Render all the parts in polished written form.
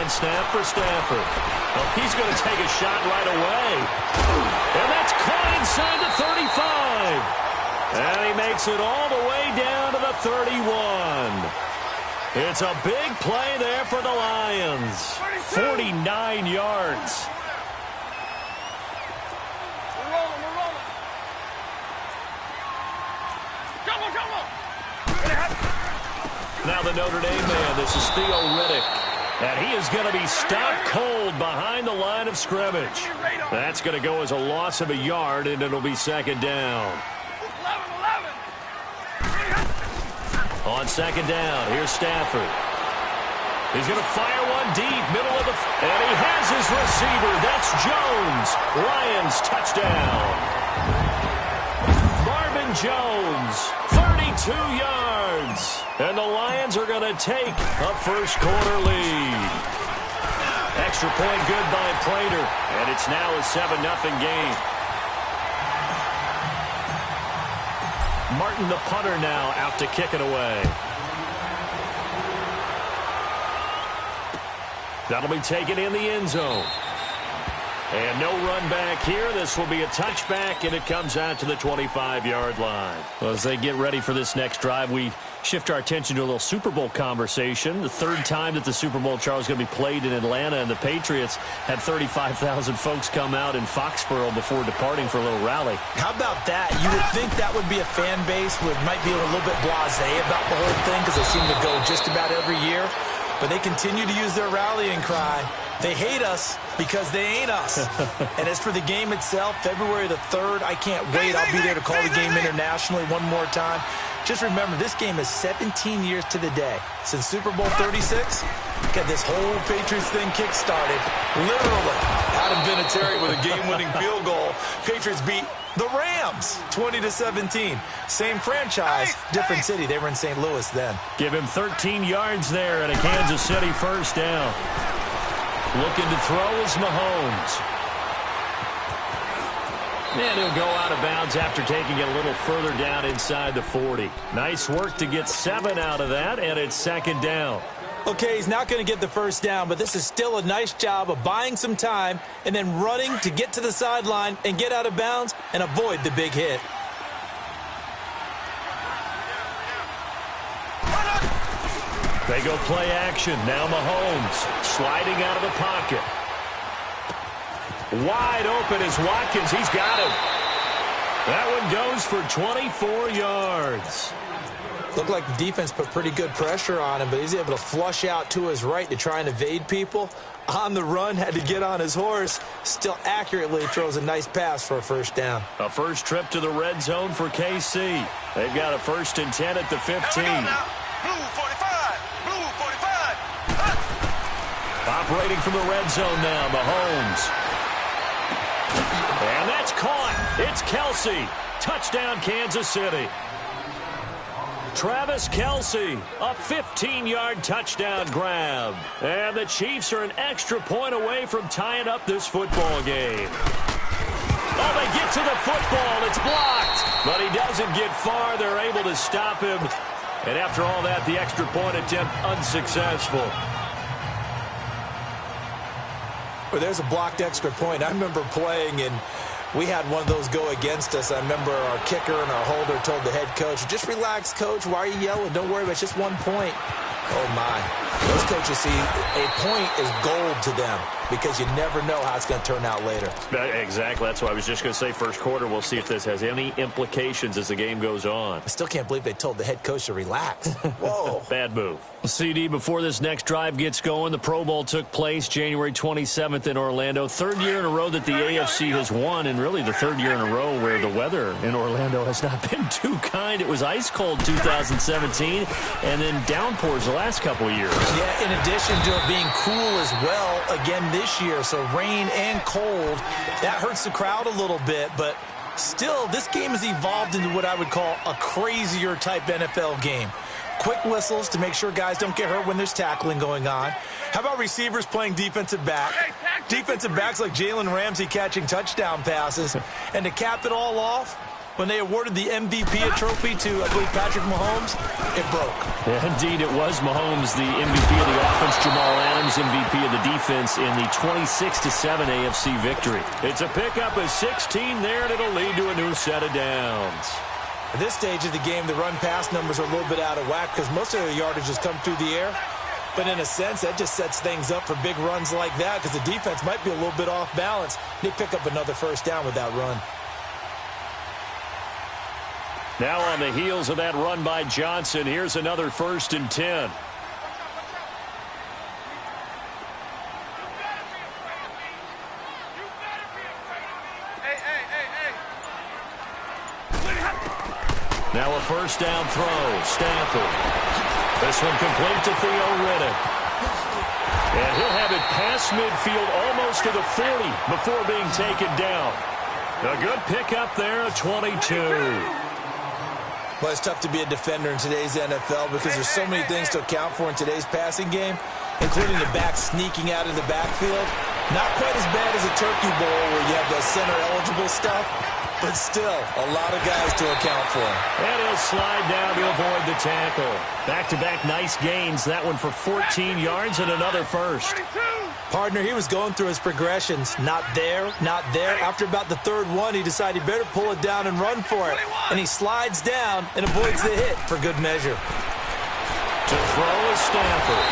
shotgun snap for Stafford. Well, he's going to take a shot right away. And that's caught inside the 35. And he makes it all the way down to the 31. It's a big play there for the Lions. 49 yards. Now the Notre Dame man, this is Theo Riddick. And he is going to be stopped cold behind the line of scrimmage. That's going to go as a loss of a yard, and it'll be second down. On second down, here's Stafford. He's going to fire one deep, middle of the... And he has his receiver. That's Jones. Lions touchdown. Marvin Jones, 32 yards. And the Lions are going to take a first-quarter lead. Extra point good by Prater. And it's now a 7-0 game. Martin, the punter, now out to kick it away. That'll be taken in the end zone. And no run back here. This will be a touchback, and it comes out to the 25-yard line. Well, as they get ready for this next drive, we shift our attention to a little Super Bowl conversation. The third time that the Super Bowl, Charles, is going to be played in Atlanta, and the Patriots had 35,000 folks come out in Foxborough before departing for a little rally. How about that? You would think that would be a fan base who might be a little bit blasé about the whole thing because they seem to go just about every year. But they continue to use their rallying cry. They hate us because they ain't us. And as for the game itself, February the 3rd, I can't wait. I'll be there to call the game internationally one more time. Just remember, this game is 17 years to the day. Since Super Bowl 36, got this whole Patriots thing kick-started. Literally, Adam Vinatieri with a game-winning field goal. Patriots beat the Rams 20-17. Same franchise, different city. They were in St. Louis then. Give him 13 yards there and a Kansas City first down. Looking to throw is Mahomes. And he'll go out of bounds after taking it a little further down inside the 40. Nice work to get 7 out of that, and it's second down. Okay, he's not going to get the first down, but this is still a nice job of buying some time and then running to get to the sideline and get out of bounds and avoid the big hit. They go play action. Now Mahomes sliding out of the pocket. Wide open is Watkins. He's got him. That one goes for 24 yards. Looked like the defense put pretty good pressure on him, but he's able to flush out to his right to try and evade people. On the run, had to get on his horse. Still accurately throws a nice pass for a first down. A first trip to the red zone for KC. They've got a 1st and 10 at the 15. Blue 45. Blue 45. Operating from the red zone now, Mahomes. And that's caught. It's Kelsey. Touchdown, Kansas City. Travis Kelce, a 15-yard touchdown grab. And the Chiefs are an extra point away from tying up this football game. Oh, they get to the football. It's blocked. But he doesn't get far. They're able to stop him. And after all that, the extra point attempt unsuccessful. Well, there's a blocked extra point. I remember playing, and we had one of those go against us. I remember our kicker and our holder told the head coach, just relax, coach. Why are you yelling? Don't worry about it. It's just 1 point. Oh, my. Those coaches see a point is gold to them because you never know how it's going to turn out later. Exactly. That's why I was just going to say first quarter. We'll see if this has any implications as the game goes on. I still can't believe they told the head coach to relax. Whoa. Bad move. CD, before this next drive gets going, the Pro Bowl took place January 27th in Orlando. 3rd year in a row that the AFC has won, and really the 3rd year in a row where the weather in Orlando has not been too kind. It was ice cold 2017, and then downpours the last couple of years. Yeah, in addition to it being cool as well again this year, so rain and cold, that hurts the crowd a little bit, but still, this game has evolved into what I would call a crazier type NFL game. Quick whistles to make sure guys don't get hurt when there's tackling going on. How about receivers playing defensive back? Defensive backs like Jalen Ramsey catching touchdown passes. And to cap it all off, when they awarded the MVP trophy to, I believe, Patrick Mahomes, it broke. Yeah, indeed, it was Mahomes, the MVP of the offense, Jamal Adams, MVP of the defense in the 26-7 AFC victory. It's a pickup of 16 there, and it'll lead to a new set of downs. At this stage of the game, the run-pass numbers are a little bit out of whack because most of the yardage has come through the air. But in a sense, that just sets things up for big runs like that because the defense might be a little bit off balance. They pick up another first down with that run. Now on the heels of that run by Johnson, here's another 1st and 10. Now a first down throw, Stafford. This one complete to Theo Riddick. And he'll have it past midfield almost to the 40 before being taken down. A good pickup there, a 22. Well, it's tough to be a defender in today's NFL because there's so many things to account for in today's passing game, including the back sneaking out of the backfield. Not quite as bad as a turkey bowl where you have the center-eligible stuff, but still a lot of guys to account for. And he'll slide down to avoid the tackle. Back-to-back nice gains. That one for 14 yards and another first. Partner, he was going through his progressions. Not there, not there. After about the 3rd one, he decided he better pull it down and run for it. And he slides down and avoids the hit for good measure. To throw is Stafford.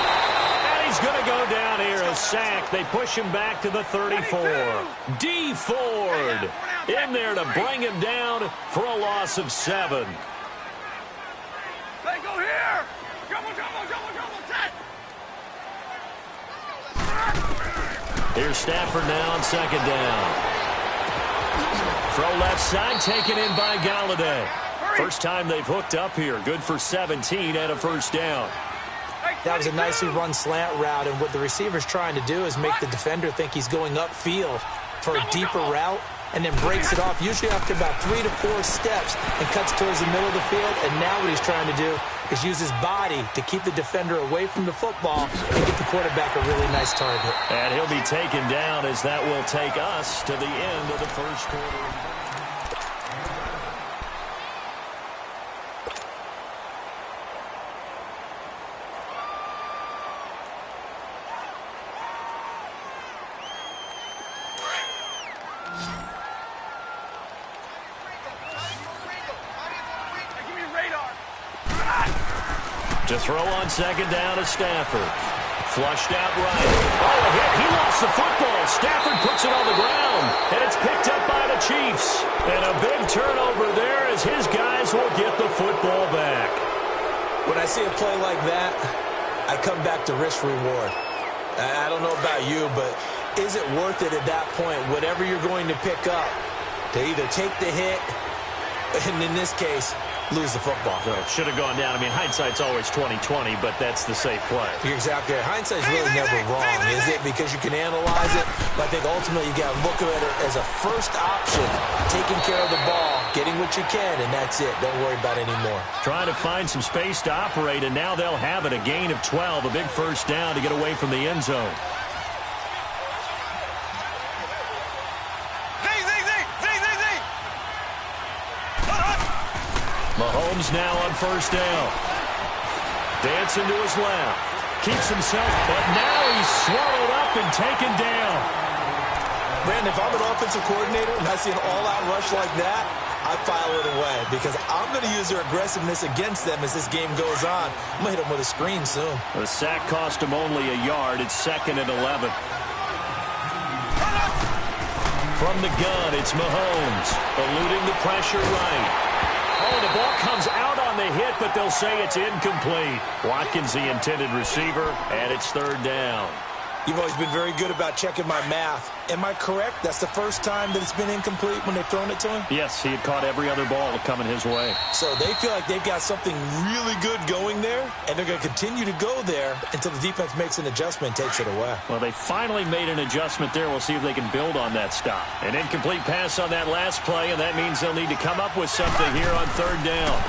And he's going to go down here, a sack. They push him back to the 34. D. Ford in there to bring him down for a loss of 7. They go here. Double, set. Here's Stafford now on 2nd down. Throw left side, taken in by Galladay. First time they've hooked up here. Good for 17 and a first down. That was a nicely run slant route, and what the receiver's trying to do is make the defender think he's going upfield for a deeper route, and then breaks it off, usually after about 3 to 4 steps, and cuts towards the middle of the field. And now what he's trying to do is use his body to keep the defender away from the football and get the quarterback a really nice target. And he'll be taken down as that will take us to the end of the first quarter. To throw on 2nd down to Stafford. Flushed out right. Oh, a hit. He lost the football. Stafford puts it on the ground, and it's picked up by the Chiefs. And a big turnover there as his guys will get the football back. When I see a play like that, I come back to risk reward. I don't know about you, but is it worth it at that point, whatever you're going to pick up, to either take the hit, and in this case, lose the football? Should have gone down. I mean, hindsight's always 20/20, but that's the safe play. You're exactly right. Hindsight's really never wrong, is it? Because you can analyze it, but I think ultimately you got to look at it as a first option, taking care of the ball, getting what you can, and that's it. Don't worry about it anymore. Trying to find some space to operate, and now they'll have it. A gain of 12, a big first down to get away from the end zone. Mahomes now on first down. Dancing to his left. Keeps himself, but now he's swallowed up and taken down. Brandon, if I'm an offensive coordinator and I see an all-out rush like that, I file it away because I'm going to use their aggressiveness against them as this game goes on. I'm going to hit them with a screen soon. The sack cost him only a yard. It's 2nd and 11. From the gun, it's Mahomes. Eluding the pressure right. Oh, the ball comes out on the hit, but they'll say it's incomplete. Watkins, the intended receiver, and it's 3rd down. You've always been very good about checking my math. Am I correct? That's the first time that it's been incomplete when they've thrown it to him? Yes, he had caught every other ball coming his way. So they feel like they've got something really good going there, and they're going to continue to go there until the defense makes an adjustment and takes it away. Well, they finally made an adjustment there. We'll see if they can build on that stop. An incomplete pass on that last play, and that means they'll need to come up with something here on 3rd down.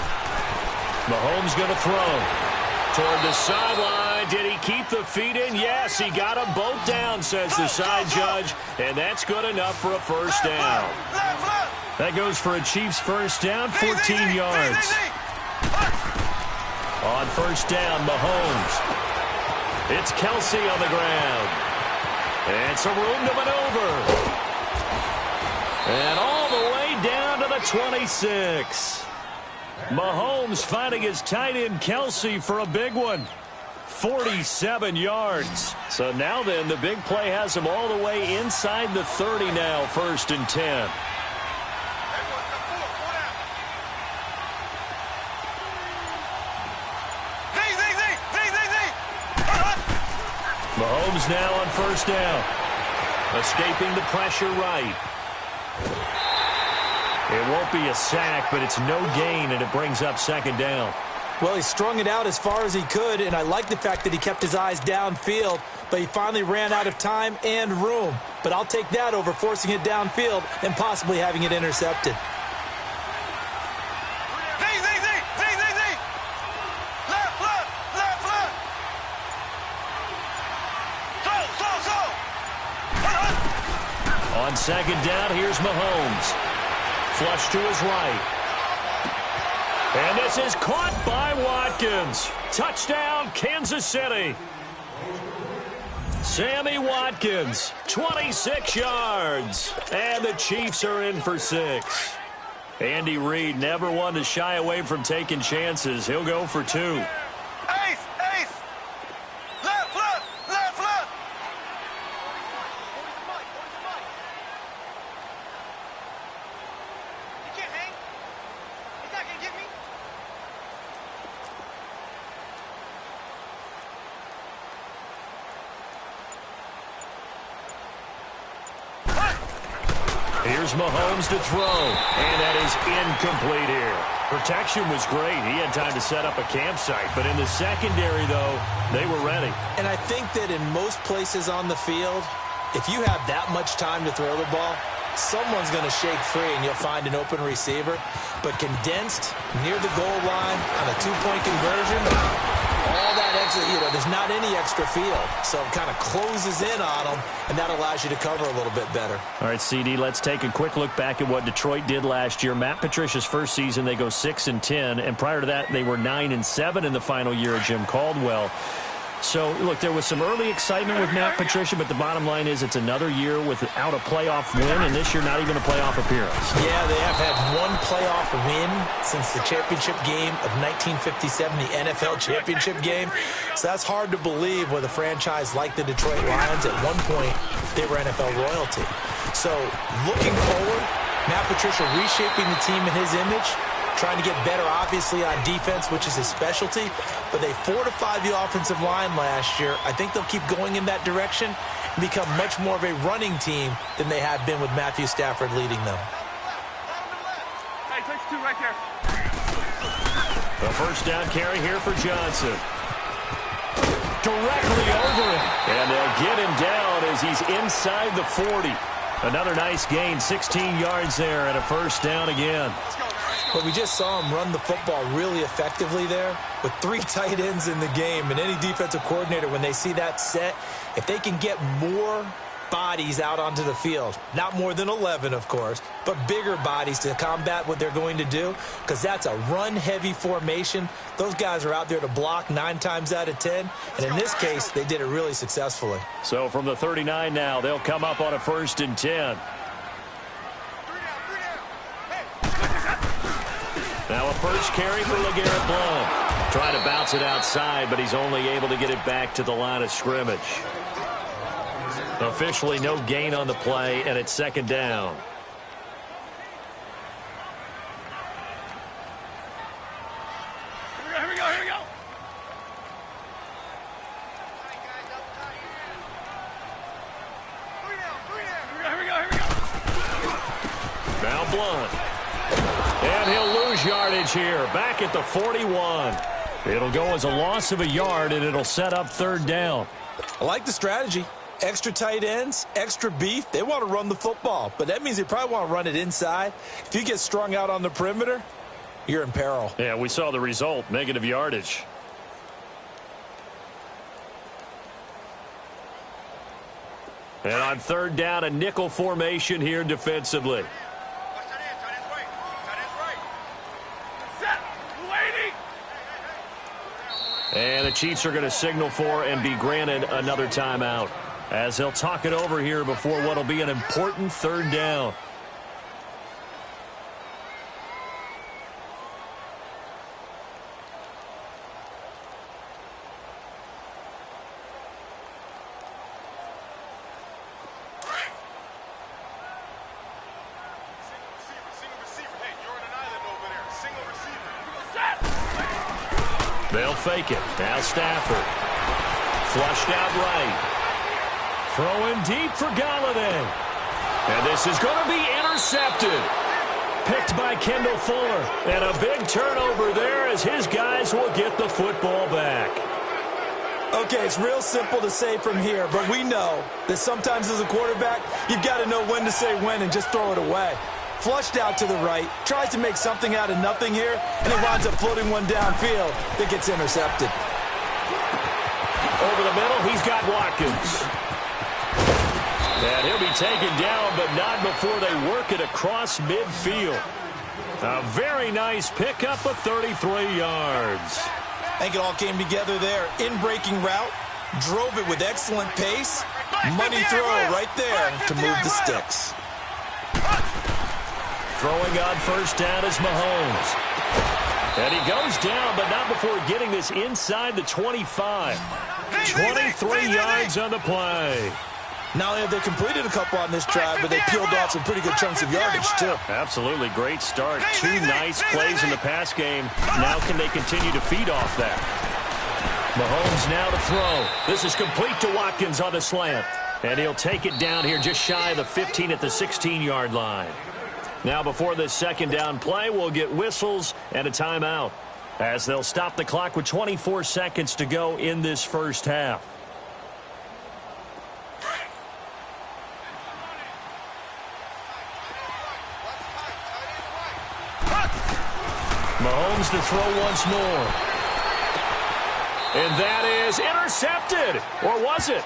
Mahomes going to throw. Toward the sideline. Did he keep the feet in? Yes, he got them both down, says the side judge. And that's good enough for a first down. That goes for a Chiefs first down, 14 yards. On first down, Mahomes. It's Kelsey on the ground. And some room to maneuver. And all the way down to the 26. Mahomes finding his tight end Kelsey for a big one. 47 yards. So now then, the big play has him all the way inside the 30 now, 1st and 10. Mahomes now on first down. Escaping the pressure right. It won't be a sack, but it's no gain, and it brings up 2nd down. Well, he strung it out as far as he could, and I like the fact that he kept his eyes downfield, but he finally ran out of time and room. But I'll take that over forcing it downfield and possibly having it intercepted. On 2nd down, here's Mahomes. Flush to his right. And this is caught by Watkins. Touchdown, Kansas City. Sammy Watkins, 26 yards. And the Chiefs are in for 6. Andy Reid never one to shy away from taking chances. He'll go for 2. Here's Mahomes to throw, and that is incomplete here. Protection was great. He had time to set up a campsite, but in the secondary, though, they were ready. And I think that in most places on the field, if you have that much time to throw the ball, someone's going to shake free and you'll find an open receiver. But condensed, near the goal line, on a 2-point conversion, all that extra, there's not any extra field. So it kind of closes in on them, and that allows you to cover a little bit better. All right, CD, let's take a quick look back at what Detroit did last year. Matt Patricia's first season, they go 6-10, and prior to that, they were 9-7 in the final year of Jim Caldwell. So, look, there was some early excitement with Matt Patricia, but the bottom line is it's another year without a playoff win, and this year not even a playoff appearance. Yeah, they have had one playoff win since the championship game of 1957, the NFL championship game. So that's hard to believe with a franchise like the Detroit Lions. At one point, they were NFL royalty. So, looking forward, Matt Patricia reshaping the team in his image, trying to get better, obviously, on defense, which is his specialty. But they fortified the offensive line last year. I think they'll keep going in that direction and become much more of a running team than they have been with Matthew Stafford leading them. Hey, touch 2 right there. The first down carry here for Johnson. Directly over him. And they'll get him down as he's inside the 40. Another nice gain, 16 yards there, and a first down again. But we just saw him run the football really effectively there with 3 tight ends in the game. And any defensive coordinator, when they see that set, if they can get more bodies out onto the field, not more than 11, of course, but bigger bodies to combat what they're going to do, because that's a run-heavy formation. Those guys are out there to block 9 times out of 10. And in this case, they did it really successfully. So from the 39 now, they'll come up on a 1st and 10. Now a first carry for LeGarrette Blount. Trying to bounce it outside, but he's only able to get it back to the line of scrimmage. Officially no gain on the play, and it's 2nd down. Here we go, here we go. Here we go. Now Blount. And he'll lose yardage here, back at the 41. It'll go as a loss of a yard, and it'll set up 3rd down. I like the strategy. Extra tight ends, extra beef. They want to run the football, but that means they probably want to run it inside. If you get strung out on the perimeter, you're in peril. Yeah, we saw the result, negative yardage. And on 3rd down, a nickel formation here defensively. Chiefs are going to signal for and be granted another timeout as they'll talk it over here before what will be an important third down. They'll fake it. Now Stafford. Flushed out right. Throwing deep for Galladay. And this is going to be intercepted. Picked by Kendall Fuller. And a big turnover there as his guys will get the football back. Okay, it's real simple to say from here, but we know that sometimes as a quarterback, you've got to know when to say when and just throw it away. Flushed out to the right, tries to make something out of nothing here, and he winds up floating one downfield that gets intercepted. Over the middle, he's got Watkins. And he'll be taken down, but not before they work it across midfield. A very nice pickup of 33 yards. I think it all came together there. In-breaking route, drove it with excellent pace. Money throw right there to move the sticks. Throwing on first down is Mahomes. And he goes down, but not before getting this inside the 25. 23 yards on the play. Not only have they completed a couple on this drive, but they peeled off some pretty good chunks of yardage, too. Absolutely. Great start. Two nice plays in the pass game. Now can they continue to feed off that? Mahomes now to throw. This is complete to Watkins on the slant. And he'll take it down here just shy of the 15 at the 16-yard line. Now before this second down play, we'll get whistles and a timeout as they'll stop the clock with 24 seconds to go in this first half. Mahomes to throw once more. And that is intercepted. Or was it?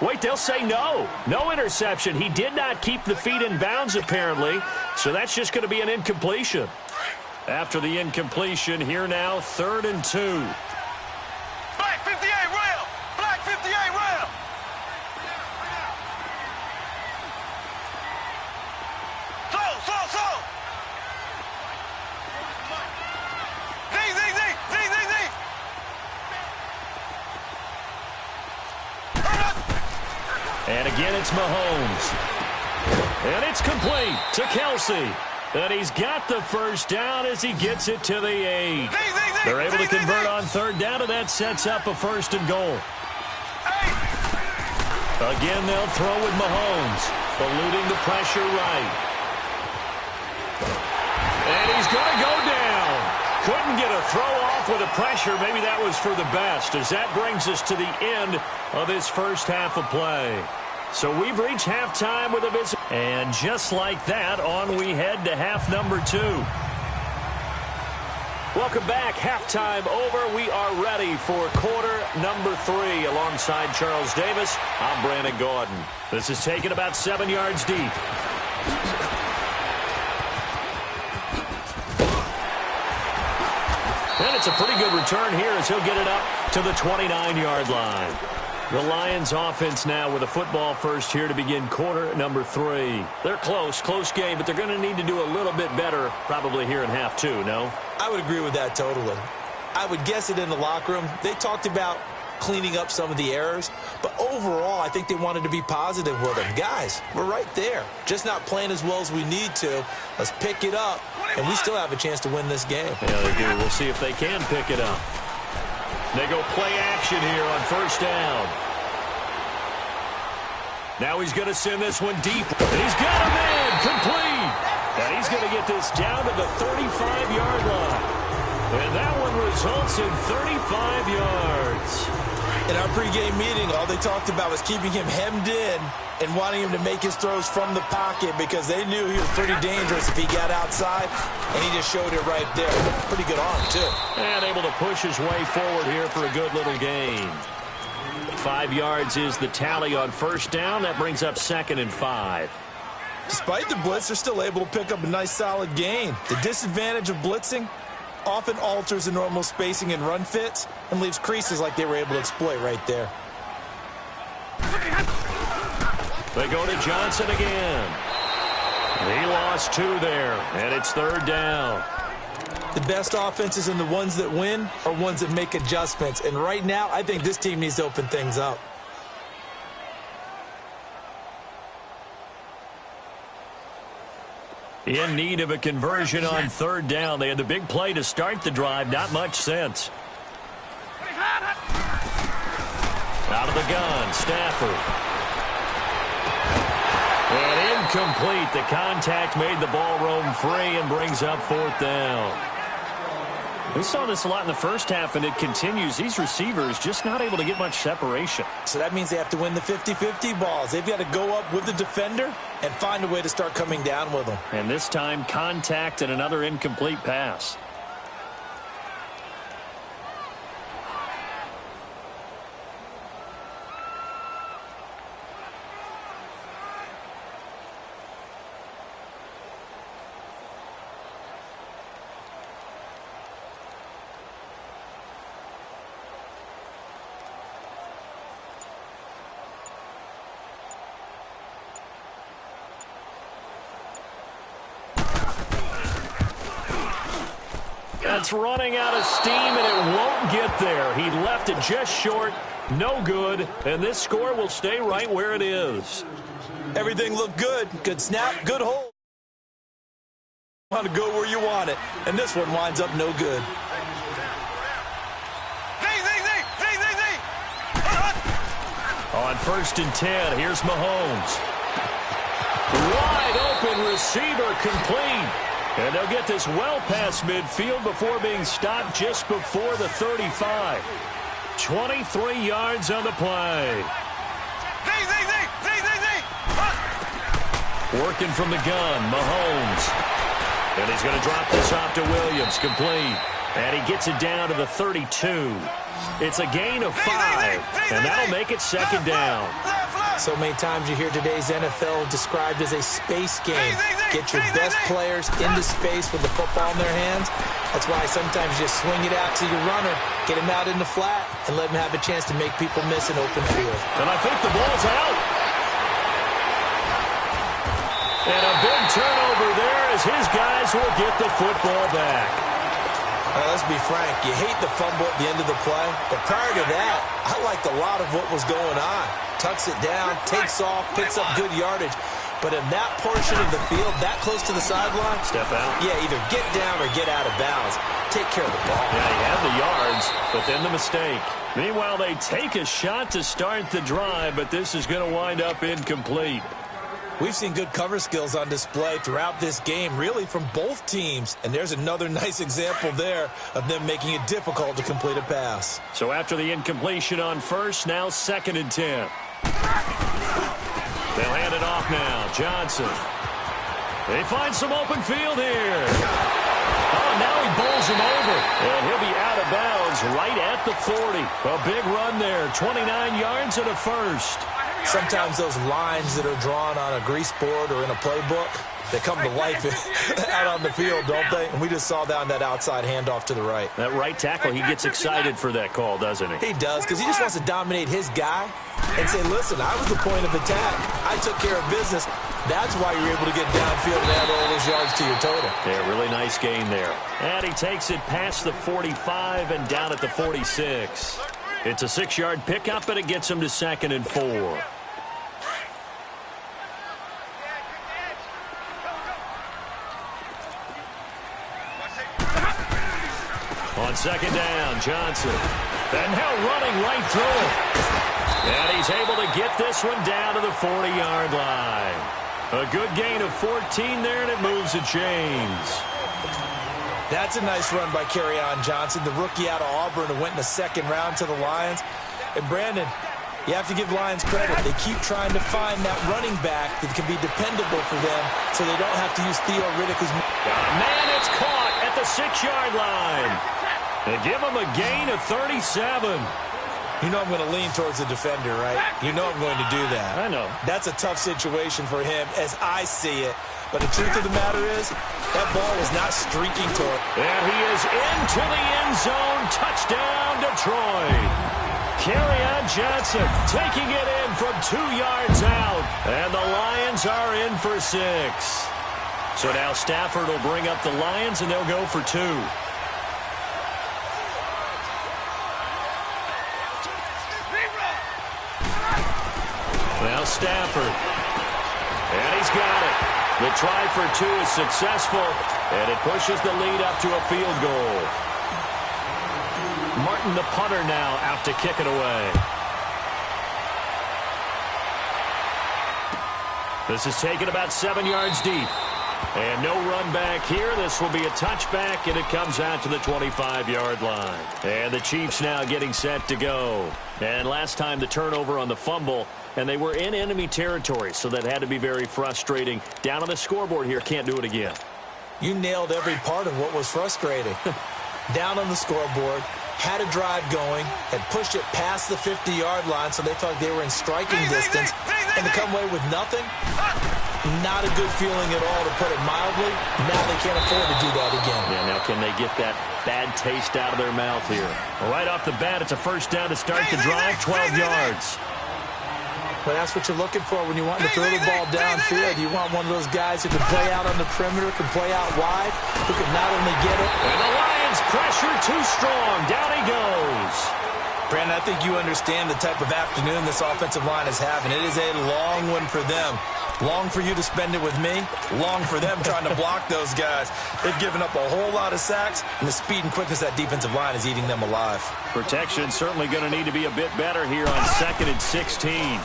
Wait, they'll say no. No interception. He did not keep the feet in bounds, apparently. So that's just going to be an incompletion. After the incompletion, here now, 3rd and 2. Black 58 rail! Black 58 rail! Slow! Z! And again, it's Mahomes. And it's complete to Kelsey. And he's got the first down as he gets it to the 8. They're able to convert on 3rd down, and that sets up a 1st and goal. Again, they'll throw with Mahomes, eluding the pressure right. And he's going to go down. Couldn't get a throw off with the pressure. Maybe that was for the best, as that brings us to the end of this first half of play. So we've reached halftime with a visit. And just like that, on we head to half number 2. Welcome back. Halftime over. We are ready for quarter number 3. Alongside Charles Davis, I'm Brandon Gordon. This is taken about 7 yards deep. And it's a pretty good return here as he'll get it up to the 29-yard line. The Lions offense now with a football first here to begin quarter number 3. They're close game, but they're going to need to do a little bit better probably here in half 2, no? I would agree with that totally. I would guess it in the locker room. They talked about cleaning up some of the errors, but overall I think they wanted to be positive with them. Guys, we're right there. Just not playing as well as we need to. Let's pick it up, and we still have a chance to win this game. Yeah, they do. We'll see if they can pick it up. They go play action here on first down. Now he's going to send this one deep. He's got a man complete. And he's going to get this down to the 35-yard line. And that one results in 35 yards. In our pregame meeting, all they talked about was keeping him hemmed in and wanting him to make his throws from the pocket because they knew he was pretty dangerous if he got outside, and he just showed it right there. Pretty good arm, too. And able to push his way forward here for a good little gain. 5 yards is the tally on first down. That brings up 2nd and 5. Despite the blitz, they're still able to pick up a nice solid gain. The disadvantage of blitzing, often alters the normal spacing and run fits and leaves creases like they were able to exploit right there. They go to Johnson again. He lost 2 there, and it's 3rd down. The best offenses and the ones that win are ones that make adjustments. And right now, I think this team needs to open things up. In need of a conversion on 3rd down. They had the big play to start the drive. Not much sense. Out of the gun, Stafford. And incomplete. The contact made the ball roam free and brings up 4th down. We saw this a lot in the first half, and it continues. These receivers just not able to get much separation. So that means they have to win the 50-50 balls. They've got to go up with the defender and find a way to start coming down with them. And this time, contact and another incomplete pass. That's running out of steam, and it won't get there. He left it just short. No good. And this score will stay right where it is. Everything looked good. Good snap, good hold. Want to go where you want it. And this one winds up no good. On 1st and 10, here's Mahomes. Wide open receiver complete. And they'll get this well past midfield before being stopped just before the 35. 23 yards on the play. Working from the gun, Mahomes. And he's going to drop this off to Williams, complete. And he gets it down to the 32. It's a gain of 5, and that'll make it 2nd down. So many times you hear today's NFL described as a space game. Get your best players into space with the football in their hands. That's why sometimes you just swing it out to your runner, get him out in the flat, and let him have a chance to make people miss an open field. And I think the ball's out. And a big turnover there as his guys will get the football back. Let's be frank, you hate the fumble at the end of the play, but prior to that, I liked a lot of what was going on. Tucks it down, takes off, picks up good yardage. But in that portion of the field, that close to the sideline, step out. Yeah, either get down or get out of bounds. Take care of the ball. Yeah, he had the yards, but then the mistake. Meanwhile, they take a shot to start the drive, but this is going to wind up incomplete. We've seen good cover skills on display throughout this game, really from both teams. And there's another nice example there of them making it difficult to complete a pass. So after the incompletion on 1st, now 2nd and 10. They'll hand it off now. Johnson. They find some open field here. Oh, now he bowls him over. And he'll be out of bounds right at the 40. A big run there. 29 yards and a 1st. Sometimes those lines that are drawn on a grease board or in a playbook, they come to life out on the field, don't they? And we just saw down that outside handoff to the right. That right tackle, he gets excited for that call, doesn't he? He does, because he just wants to dominate his guy and say, listen, I was the point of attack. I took care of business. That's why you're able to get downfield and add all those yards to your total. Yeah, really nice gain there. And he takes it past the 45 and down at the 46. It's a 6-yard pickup, and it gets him to 2nd and 4. On 2nd down, Johnson. And now running right through it. And he's able to get this one down to the 40-yard line. A good gain of 14 there, and it moves the chains. That's a nice run by Kerryon Johnson, the rookie out of Auburn who went in the 2nd round to the Lions. And Brandon, you have to give Lions credit. They keep trying to find that running back that can be dependable for them so they don't have to use Theo Riddick. Man, it's caught at the 6-yard line. They give him a gain of 37. You know I'm going to lean towards the defender, right? You know I'm going to do that. I know. That's a tough situation for him as I see it. But the truth of the matter is, that ball was not streaking toward. And he is into the end zone. Touchdown, Detroit. Kerryon Johnson taking it in from 2 yards out. And the Lions are in for 6. So now Stafford will bring up the Lions, and they'll go for 2. Now Stafford. And he's got it. The try for 2 is successful, and it pushes the lead up to a field goal. Martin, the punter, now out to kick it away. This is taken about 7 yards deep. And no run back here. This will be a touchback, and it comes out to the 25-yard line. And the Chiefs now getting set to go. And last time the turnover on the fumble, and they were in enemy territory, so that had to be very frustrating. Down on the scoreboard here, can't do it again. You nailed every part of what was frustrating. Down on the scoreboard, had a drive going, had pushed it past the 50-yard line, so they thought they were in striking distance, and to come away with nothing, not a good feeling at all, to put it mildly. Now they can't afford to do that again. Yeah, now can they get that bad taste out of their mouth here? Well, right off the bat, it's a first down to start the drive, 12 yards. But that's what you're looking for when you want to throw the ball downfield. You want one of those guys who can play out on the perimeter, can play out wide, who can not only get it. And the Lions pressure too strong. Down he goes. Brandon, I think you understand the type of afternoon this offensive line is having. It is a long one for them. Long for you to spend it with me. Long for them trying to block those guys. They've given up a whole lot of sacks, and the speed and quickness of that defensive line is eating them alive. Protection certainly going to need to be a bit better here on 2nd and 16.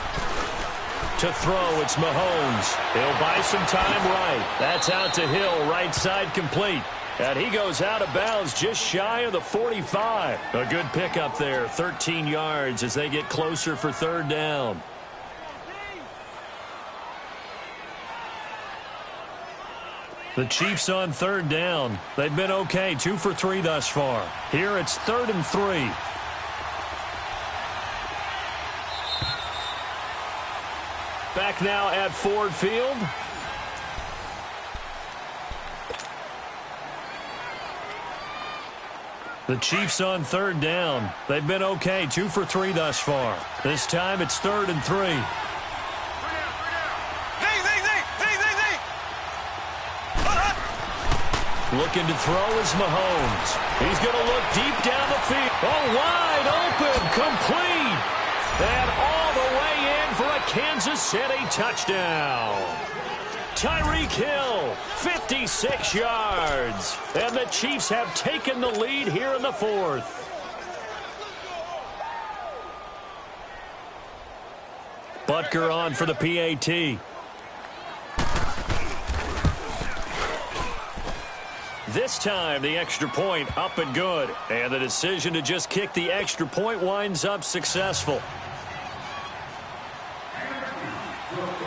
To throw, it's Mahomes. He'll buy some time right. That's out to Hill, right side complete. And he goes out of bounds just shy of the 45. A good pickup there, 13 yards as they get closer for 3rd down. The Chiefs on 3rd down. They've been okay, 2 for 3 thus far. Here it's 3rd and 3. Back now at Ford Field. The Chiefs on 3rd down. They've been okay, 2 for 3 thus far. This time it's 3rd and 3. Looking to throw is Mahomes. He's going to look deep down the field. Oh, wide open, complete. And all the way in for a Kansas City touchdown. Tyreek Hill, 56 yards. And the Chiefs have taken the lead here in the 4th. Butker on for the PAT. This time, the extra point up and good. And the decision to just kick the extra point winds up successful.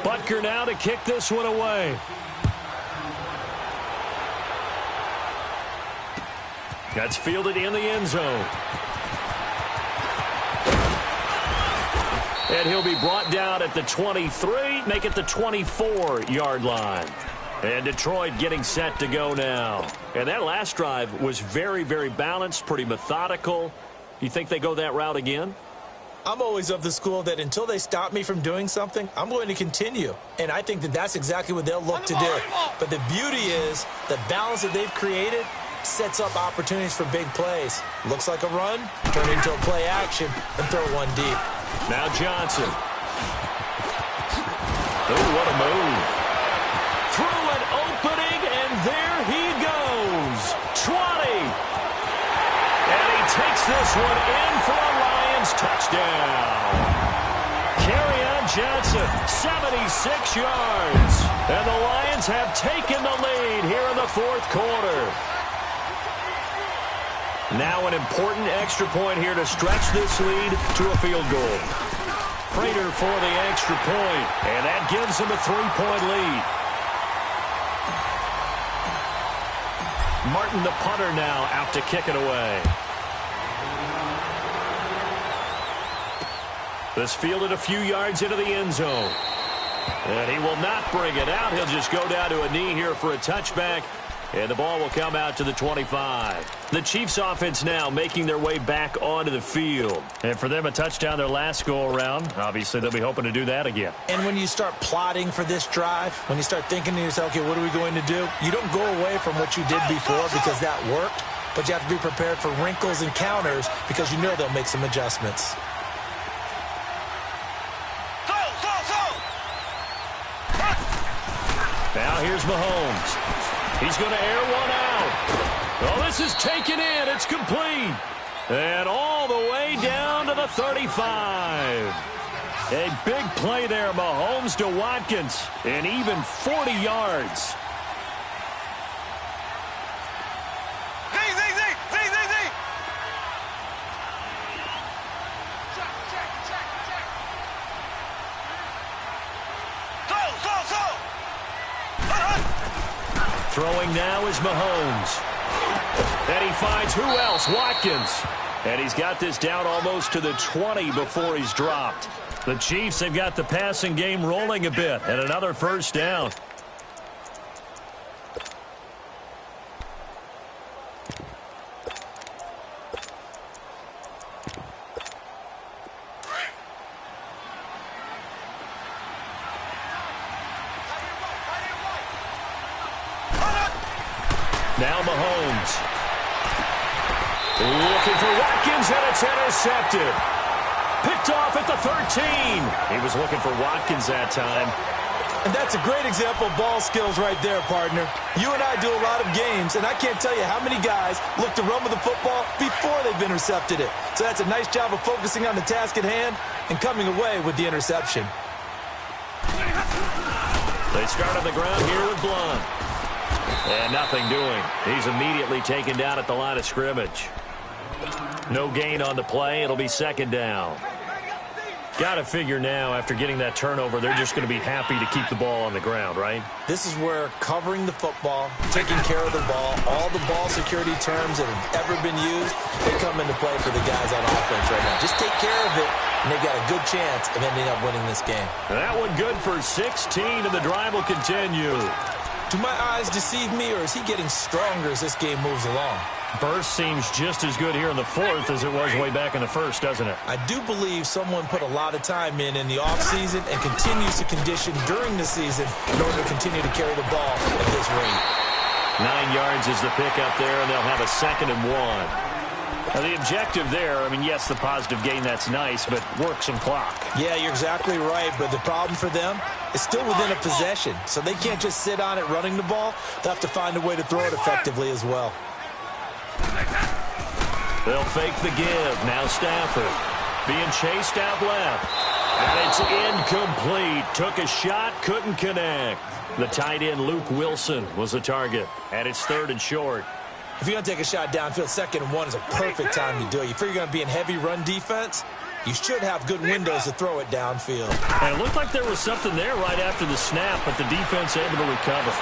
Butker now to kick this one away. That's fielded in the end zone. And he'll be brought down at the 23, make it the 24-yard line. And Detroit getting set to go now. And that last drive was very, very balanced, pretty methodical. You think they go that route again? I'm always of the school that until they stop me from doing something, I'm going to continue. And I think that that's exactly what they'll look to do. But the beauty is the balance that they've created sets up opportunities for big plays. Looks like a run, turn it into a play action, and throw one deep. Now Johnson. Oh, what a move. Through an opening, and there he goes. 20. And he takes this one in for a Lions touchdown. Kerryon Johnson, 76 yards. And the Lions have taken the lead here in the 4th quarter. Now an important extra point here to stretch this lead to a field goal. Prater for the extra point, and that gives him a 3-point lead. Martin, the punter, now out to kick it away. This fielded a few yards into the end zone. And he will not bring it out. He'll just go down to a knee here for a touchback. And the ball will come out to the 25. The Chiefs offense now making their way back onto the field. And for them, a touchdown their last go-around. Obviously, they'll be hoping to do that again. And when you start plotting for this drive, when you start thinking to yourself, okay, what are we going to do? You don't go away from what you did before because that worked. But you have to be prepared for wrinkles and counters because you know they'll make some adjustments. Now here's Mahomes. He's going to air one out. Oh, this is taken in. It's complete. And all the way down to the 35. A big play there, Mahomes to Watkins. And even 40 yards. Throwing now is Mahomes. And he finds who else? Watkins. And he's got this down almost to the 20 before he's dropped. The Chiefs have got the passing game rolling a bit. And another first down. Now Mahomes. Looking for Watkins, and it's intercepted. Picked off at the 13. He was looking for Watkins that time. And that's a great example of ball skills right there, partner. You and I do a lot of games, and I can't tell you how many guys look to run with the football before they've intercepted it. So that's a nice job of focusing on the task at hand and coming away with the interception. They start on the ground here with Blunt. And nothing doing. He's immediately taken down at the line of scrimmage. No gain on the play. It'll be second down. Got to figure now, after getting that turnover, they're just going to be happy to keep the ball on the ground, right? This is where covering the football, taking care of the ball, all the ball security terms that have ever been used, they come into play for the guys on offense right now. Just take care of it, and they've got a good chance of ending up winning this game. And that one good for 16, and the drive will continue. Do my eyes deceive me, or is he getting stronger as this game moves along? Burst seems just as good here in the fourth as it was way back in the first, doesn't it? I do believe someone put a lot of time in the offseason and continues to condition during the season in order to continue to carry the ball at this rate. 9 yards is the pickup there, and they'll have a 2nd and 1. Now, the objective there, I mean, yes, the positive gain, that's nice, but work some clock. Yeah, you're exactly right, but the problem for them is still within a possession, so they can't just sit on it running the ball. They'll have to find a way to throw it effectively as well. They'll fake the give. Now Stafford being chased out left. And it's incomplete. Took a shot, couldn't connect. The tight end, Luke Wilson, was the target. And it's 3rd and short. If you're going to take a shot downfield, 2nd and 1 is a perfect time to do it. You figure you're going to be in heavy run defense, you should have good windows to throw it downfield. And it looked like there was something there right after the snap, but the defense able to recover.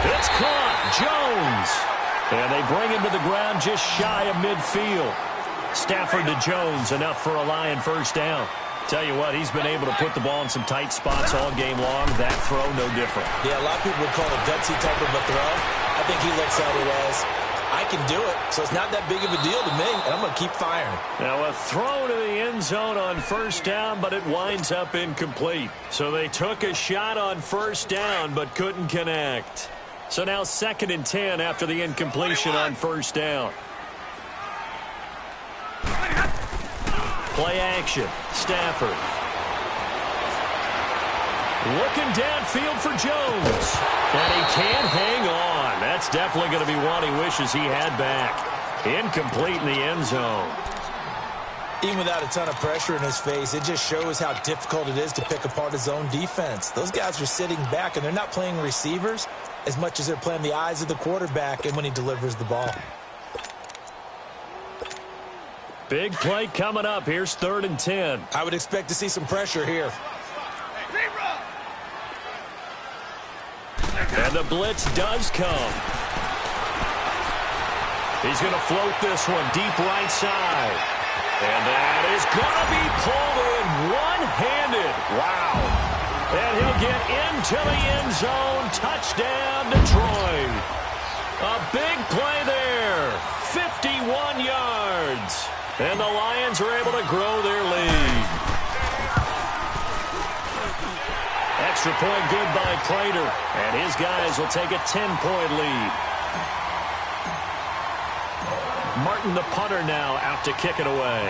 It's caught. Jones. And they bring him to the ground just shy of midfield. Stafford to Jones, enough for a Lion first down. Tell you what, he's been able to put the ball in some tight spots all game long. That throw, no different. Yeah, a lot of people would call it a gutsy type of a throw. I think he looks at it as, I can do it, so it's not that big of a deal to me, and I'm going to keep firing. Now a throw to the end zone on first down, but it winds up incomplete. So they took a shot on first down, but couldn't connect. So now 2nd and 10 after the incompletion on first down. Play action. Stafford. Looking downfield for Jones. And he can't hang on. That's definitely going to be one he wishes he had back. Incomplete in the end zone. Even without a ton of pressure in his face, it just shows how difficult it is to pick apart his own defense. Those guys are sitting back, and they're not playing receivers as much as they're playing the eyes of the quarterback and when he delivers the ball. Big play coming up. Here's 3rd and 10. I would expect to see some pressure here. And the blitz does come. He's going to float this one deep right side. And that is going to be pulled in one-handed. Wow. And he'll get into the end zone. Touchdown, Detroit. A big play there. 51 yards. And the Lions are able to grow their lead. Extra point good by Prater. And his guys will take a 10-point lead. Martin, the punter, now out to kick it away.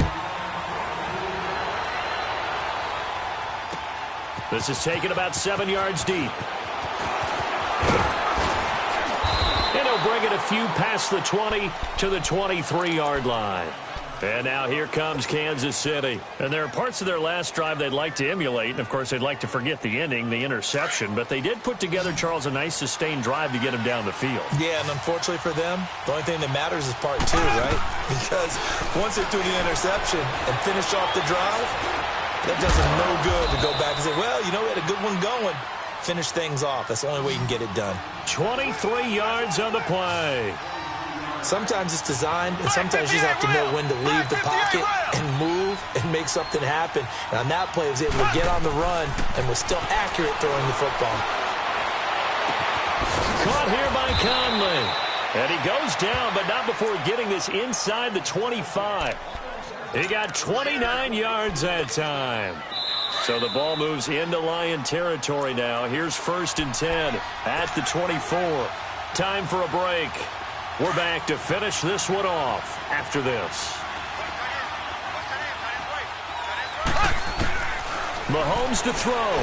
This is taken about 7 yards deep. And he'll bring it a few past the 20 to the 23-yard line. And now here comes Kansas City. And there are parts of their last drive they'd like to emulate. And, of course, they'd like to forget the ending, the interception. But they did put together, Charles, a nice sustained drive to get him down the field. Yeah, and unfortunately for them, the only thing that matters is part two, right? Because once they threw the interception and finished off the drive, that does them no good to go back and say, well, you know, we had a good one going. Finish things off. That's the only way you can get it done. 23 yards on the play. Sometimes it's designed, and sometimes you just have to know when to leave the pocket and move and make something happen. And on that play, he was able to get on the run and was still accurate throwing the football. Caught here by Conley. And he goes down, but not before getting this inside the 25. He got 29 yards that time. So the ball moves into Lion territory now. Here's 1st and 10 at the 24. Time for a break. We're back to finish this one off after this. Mahomes to throw.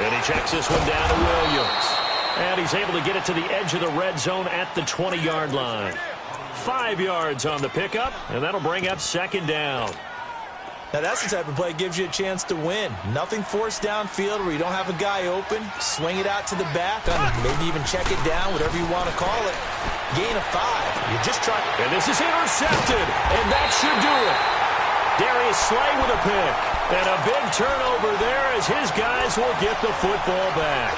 And he checks this one down to Williams. And he's able to get it to the edge of the red zone at the 20-yard line. 5 yards on the pickup, and that'll bring up 2nd down. Now, that's the type of play that gives you a chance to win. Nothing forced downfield where you don't have a guy open. Swing it out to the back, maybe even check it down, whatever you want to call it. Gain of 5. You're just trying. And this is intercepted, and that should do it. Darius Slay with a pick. And a big turnover there as his guys will get the football back.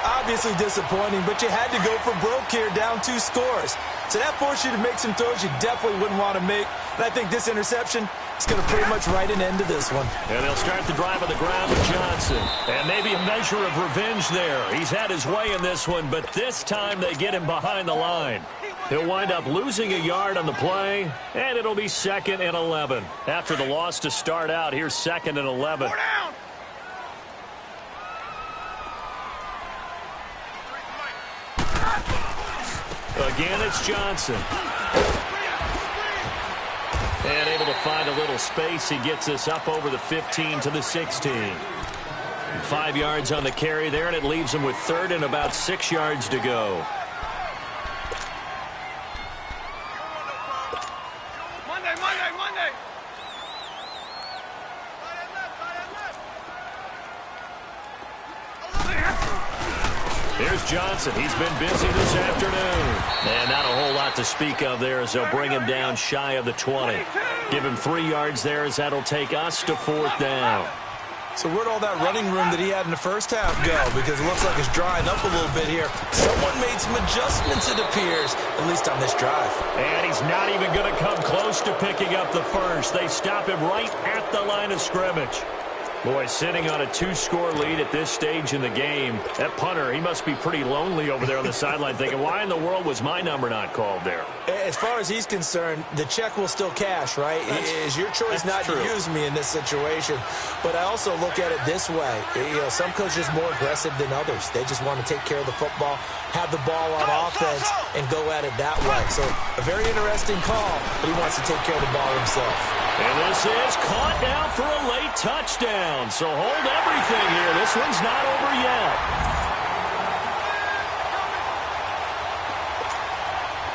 Obviously disappointing, but you had to go for broke here, down 2 scores. So that forced you to make some throws you definitely wouldn't want to make. And I think this interception is going to pretty much write an end to this one. And they'll start the drive on the ground with Johnson. And maybe a measure of revenge there. He's had his way in this one, but this time they get him behind the line. He'll wind up losing a yard on the play, and it'll be 2nd and 11. After the loss to start out, here's 2nd and 11. Again, it's Johnson. And able to find a little space. He gets us up over the 15 to the 16. 5 yards on the carry there, and it leaves him with 3rd and about 6 yards to go. Monday. Here's Johnson. He's been busy this afternoon. And not a whole lot to speak of there as they'll bring him down shy of the 20. Give him 3 yards there as that'll take us to 4th down. So where'd all that running room that he had in the first half go? Because it looks like it's drying up a little bit here. Someone made some adjustments, it appears, at least on this drive. And he's not even going to come close to picking up the first. They stop him right at the line of scrimmage. Boy, sitting on a 2-score lead at this stage in the game, that punter, he must be pretty lonely over there on the sideline thinking, why in the world was my number not called there? As far as he's concerned, the check will still cash, right? It is your choice not to use me in this situation. But I also look at it this way. You know, some coaches are more aggressive than others. They just want to take care of the football, have the ball on offense, and go at it that way. So a very interesting call, but he wants to take care of the ball himself. And this is caught now for a late touchdown. So hold everything here. This one's not over yet.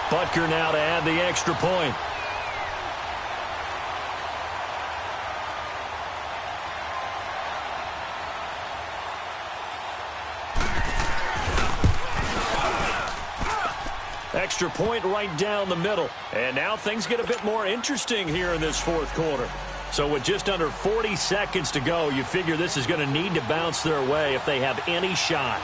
Butker now to add the extra point. Extra point right down the middle. And now things get a bit more interesting here in this 4th quarter. So with just under 40 seconds to go, you figure this is going to need to bounce their way if they have any shot.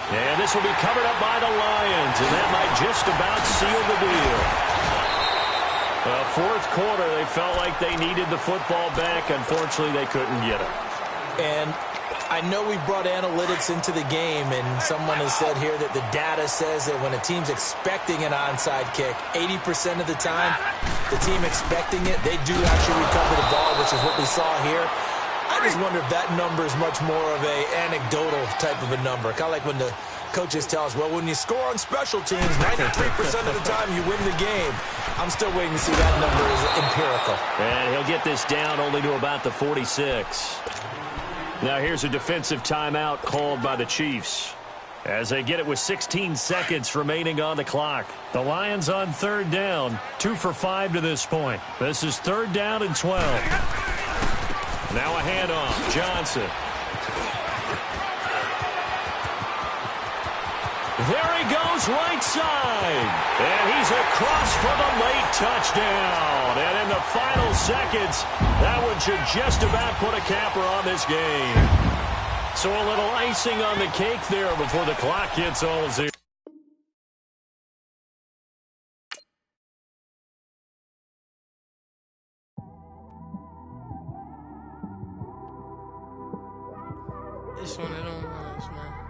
And this will be covered up by the Lions, and that might just about seal the deal. Fourth quarter, they felt like they needed the football back. Unfortunately, they couldn't get it. And I know we brought analytics into the game, and someone has said here that the data says that when a team's expecting an onside kick, 80% of the time, the team expecting it, they do actually recover the ball, which is what we saw here. I just wonder if that number is much more of a anecdotal type of a number. Kind of like when the coaches tell us, well, when you score on special teams, 93% of the time you win the game. I'm still waiting to see that number is empirical. And he'll get this down only to about the 46. Now here's a defensive timeout called by the Chiefs as they get it with 16 seconds remaining on the clock. The Lions on third down, 2 for 5 to this point. This is third down and 12. Now a handoff, Johnson. There he goes, right side. And he's across for the late touchdown. And in the final seconds, that one should just about put a capper on this game. So a little icing on the cake there before the clock gets all zero. It's one of them ones, man.